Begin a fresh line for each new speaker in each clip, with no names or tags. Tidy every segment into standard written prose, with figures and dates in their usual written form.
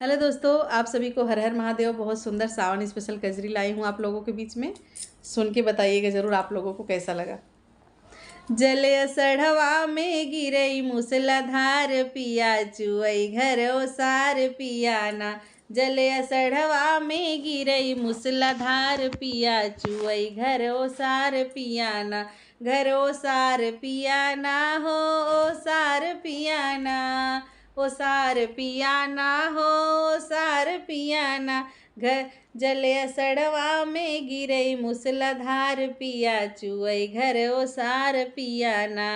Hello दोस्तों, आप सभी को हर हर महादेव। बहुत सुंदर सावन स्पेशल कजरी लाई हूँ आप लोगों के बीच में। सुन के बताइएगा ज़रूर आप लोगों को कैसा लगा। जल सढ़वा में गिरई मूसलाधार पिया चुअई घर ओसार पियाना। जल सढ़वा में गिरई मूसलाधार पिया चुअई घर ओसार पियाना। घर ओसार पियाना हो ओसार पियाना। ओसार पियाना हो ओसार पियाना। घर जले सड़वा में गिरई मूसलाधार पिया चुअई घर ओसार पियाना।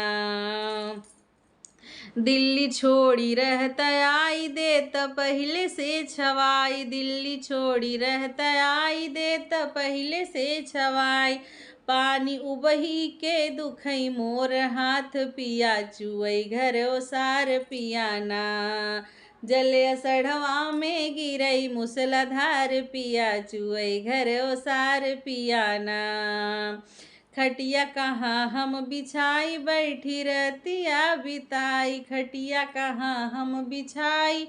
दिल्ली छोड़ी रहत आई देत पहले से छवाई। दिल्ली छोड़ी रहत आई देत पहले से छवाई। पानी उबही के दुखई मोर हाथ पिया चुअई घर ओसार पियाना। जले सढ़वा में गिरई मूसलाधार पिया चुअई घर ओसार पियाना। खटिया कहाँ हम बिछाई बैठी रतिया बिताई। खटिया कहाँ हम बिछाई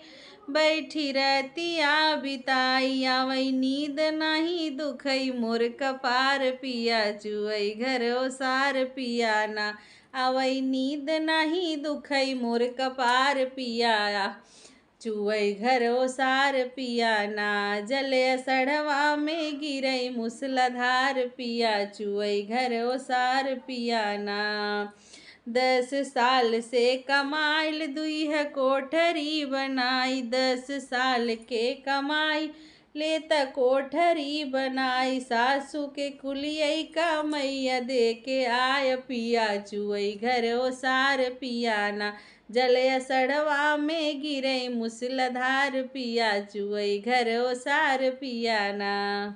बैठी रतिया बिताई। आवई नींद नहीं दुखई मोर कपार पिया चुअई घर ओसार पियाना। आवई नींद नहीं दुखई मोर कपार पिया चुअई घर ओसार पियाना। जले सढ़वा में गिरई मूसलाधार पिया चुअई घर ओसार पियाना। 10 साल से कमाइल दुई है कोठरी बनाई। 10 साल के कमाई लेता कोठरी बनाई। सासू के कुलियई का मैया दे के आय पिया चुअई घर ओसार पियाना। जले सड़वा में गिरई मूसलाधार पिया चुअई घर ओसार पियाना।